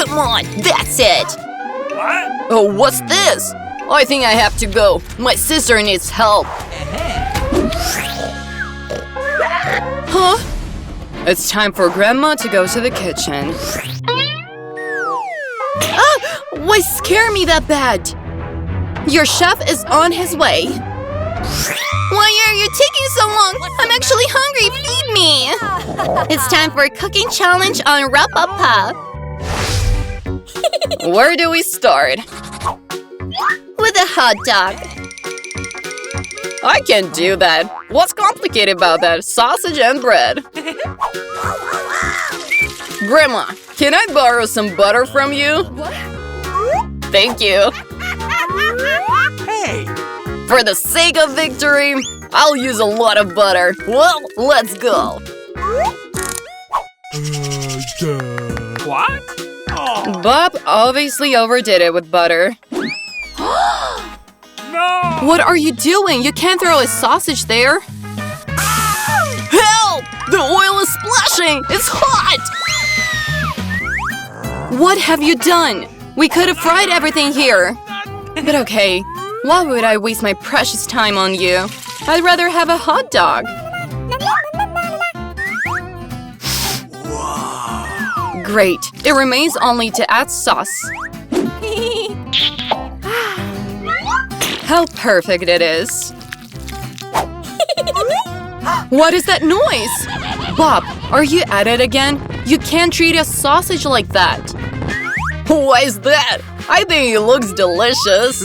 Come on, that's it! What? Oh, what's this? I think I have to go. My sister needs help. Huh? It's time for Grandma to go to the kitchen. Ah! Why scare me that bad? Your chef is on his way. Why are you taking so long? I'm actually hungry. Feed me. It's time for a cooking challenge on RaPaPa. Where do we start? With a hot dog. I can do that. What's complicated about that? Sausage and bread. Grandma, can I borrow some butter from you? What? Thank you. Hey! For the sake of victory, I'll use a lot of butter. Well, let's go. What? Oh. Bob obviously overdid it with butter. No! What are you doing? You can't throw a sausage there. Help! The oil is splashing! It's hot! What have you done? We could have fried everything here. But okay, why would I waste my precious time on you? I'd rather have a hot dog. Great. It remains only to add sauce. How perfect it is. What is that noise? Bob, are you at it again? You can't treat a sausage like that. Why is that? I think it looks delicious.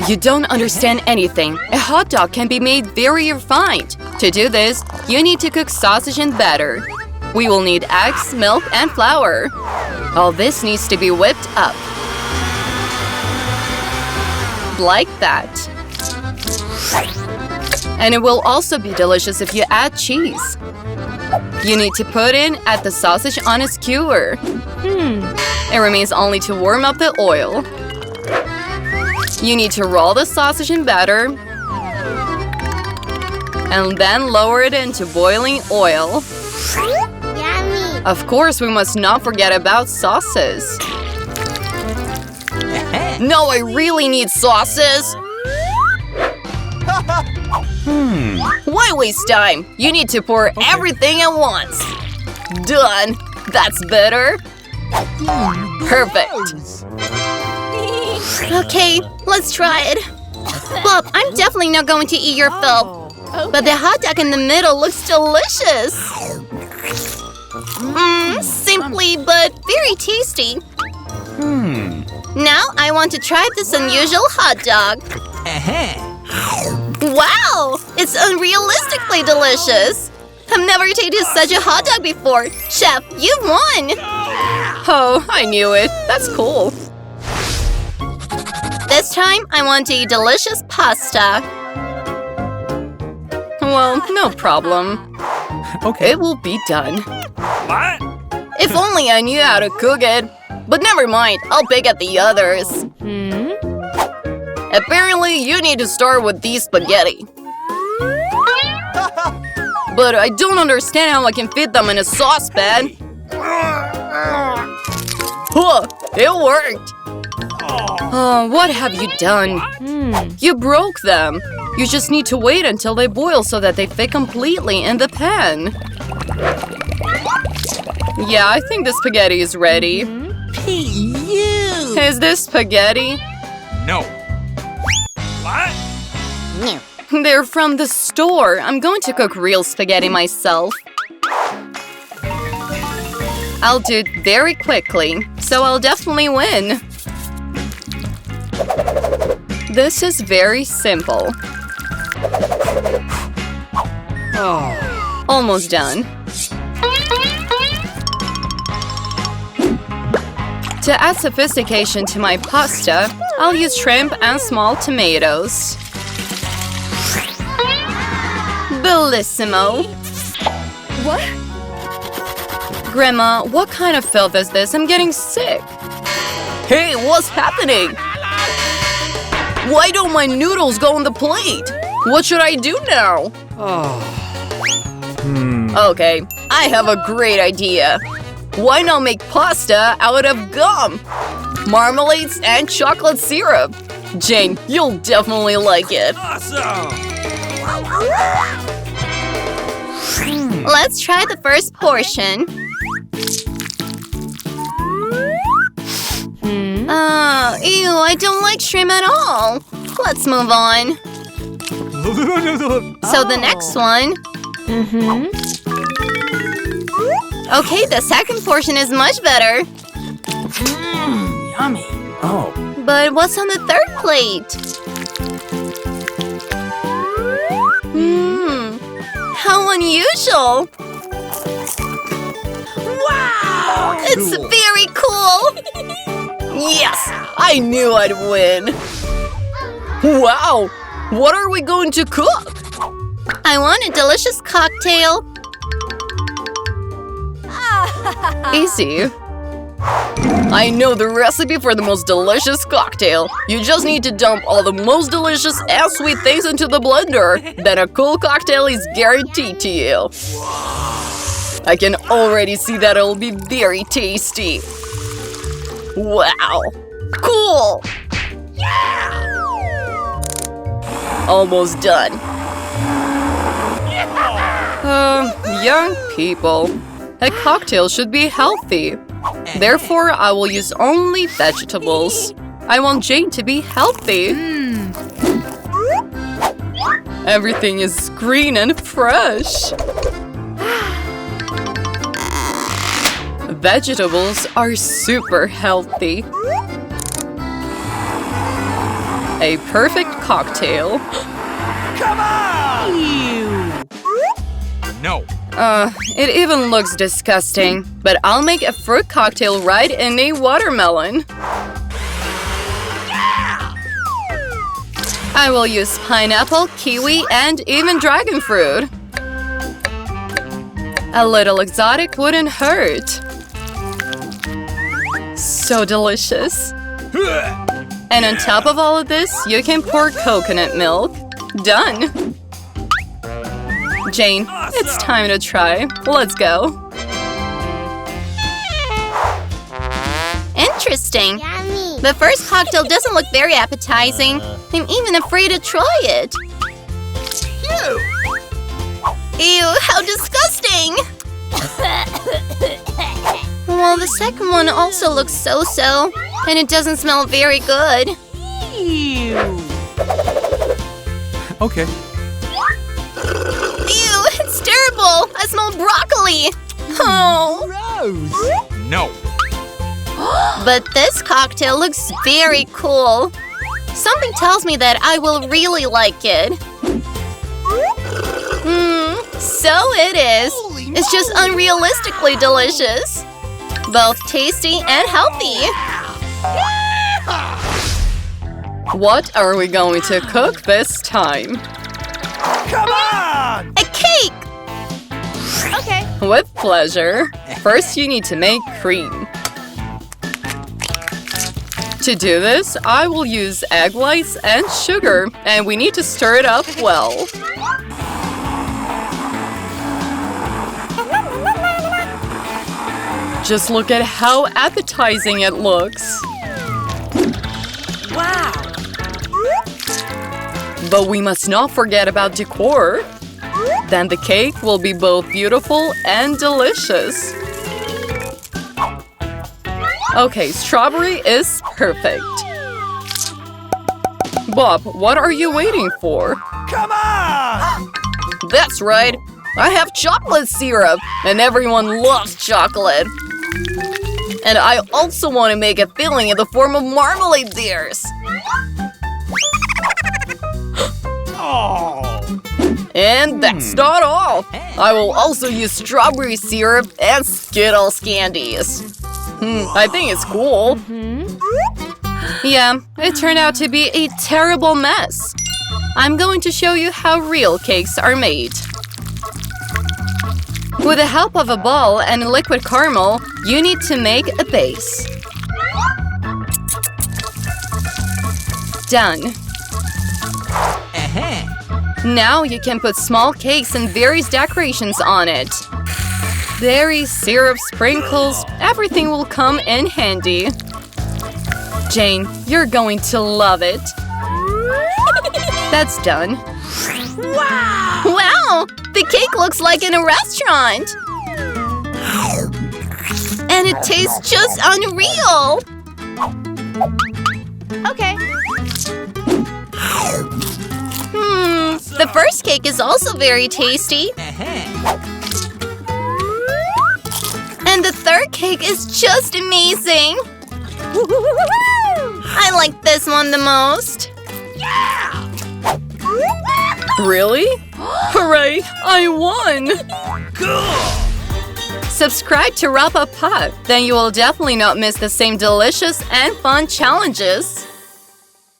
You don't understand anything. A hot dog can be made very refined. To do this, you need to cook sausage in batter. We will need eggs, milk, and flour. All this needs to be whipped up. Like that. And it will also be delicious if you add cheese. You need to put in the sausage on a skewer. It remains only to warm up the oil. You need to roll the sausage in batter and then lower it into boiling oil. Yummy! Of course, we must not forget about sauces. No, I really need sauces. Why waste time? You need to pour everything at once. Done. That's better. Perfect. Okay, let's try it. Bob, I'm definitely not going to eat your fill. But the hot dog in the middle looks delicious. Simply but very tasty. Now I want to try this unusual hot dog. Wow! It's unrealistically delicious! I've never tasted such a hot dog before! Chef, you won! Oh, I knew it. That's cool. This time, I want to eat delicious pasta. Well, no problem. Okay. It will be done. What? If only I knew how to cook it. But never mind, I'll pick at the others. Apparently, you need to start with these spaghetti. But I don't understand how I can fit them in a saucepan. Huh, it worked. Oh, what have you done? You broke them. You just need to wait until they boil so that they fit completely in the pan. Yeah, I think the spaghetti is ready. Is this spaghetti? No. What? They're from the store. I'm going to cook real spaghetti myself. I'll do it very quickly, so I'll definitely win. This is very simple. Almost done. To add sophistication to my pasta, I'll use shrimp and small tomatoes. Bellissimo! What? Grandma, what kind of filth is this? I'm getting sick. Hey, what's happening? Why don't my noodles go on the plate? What should I do now? Okay, I have a great idea. Why not make pasta out of gum, marmalades, and chocolate syrup? Jane, you'll definitely like it. Awesome! Let's try the first portion. Ew, I don't like shrimp at all. Let's move on. So the next one. Okay, the second portion is much better. Yummy. Oh. But what's on the third plate? How unusual! Wow! It's very cool! Yes! I knew I'd win! Wow! What are we going to cook? I want a delicious cocktail. Easy. I know the recipe for the most delicious cocktail. You just need to dump all the most delicious and sweet things into the blender. Then a cool cocktail is guaranteed to you. I can already see that it'll be very tasty. Wow. Cool. Yeah. Almost done. Young people. A cocktail should be healthy. Therefore, I will use only vegetables. I want Jane to be healthy. Everything is green and fresh. Vegetables are super healthy. A perfect cocktail. Come on! Ew. No. It even looks disgusting. But I'll make a fruit cocktail right in a watermelon. Yeah! I will use pineapple, kiwi, and even dragon fruit. A little exotic wouldn't hurt. So delicious. And on top of all of this, you can pour coconut milk. Done! Jane, it's time to try. Let's go. Interesting. Yummy. The first cocktail doesn't look very appetizing. I'm even afraid to try it. Ew, how disgusting! Well, the second one also looks so-so, and it doesn't smell very good. Ew. Okay. Ew, it's terrible! I smell broccoli! Oh. Gross. No. But this cocktail looks very cool. Something tells me that I will really like it. So it is. It's just unrealistically delicious. Both tasty and healthy. What are we going to cook this time? Come on! A cake! Okay. With pleasure. First, you need to make cream. To do this, I will use egg whites and sugar, and we need to stir it up well. Just look at how appetizing it looks. Wow. But we must not forget about decor. Then the cake will be both beautiful and delicious. Okay, strawberry is perfect. Bob, what are you waiting for? Come on! That's right. I have chocolate syrup, and everyone loves chocolate. And I also want to make a filling in the form of marmalade dears. Oh. And that's not all. I will also use strawberry syrup and Skittles candies. I think it's cool. Yeah, it turned out to be a terrible mess. I'm going to show you how real cakes are made. With the help of a ball and liquid caramel, you need to make a base. Done. Now you can put small cakes and various decorations on it. Berries, syrup, sprinkles, Everything will come in handy. Jane, you're going to love it. That's done. Wow! Wow! The cake looks like in a restaurant! And it tastes just unreal! Okay. The first cake is also very tasty. And the third cake is just amazing! I like this one the most. Really? Hooray! I won! Cool! Subscribe to RaPaPa, then you will definitely not miss the same delicious and fun challenges.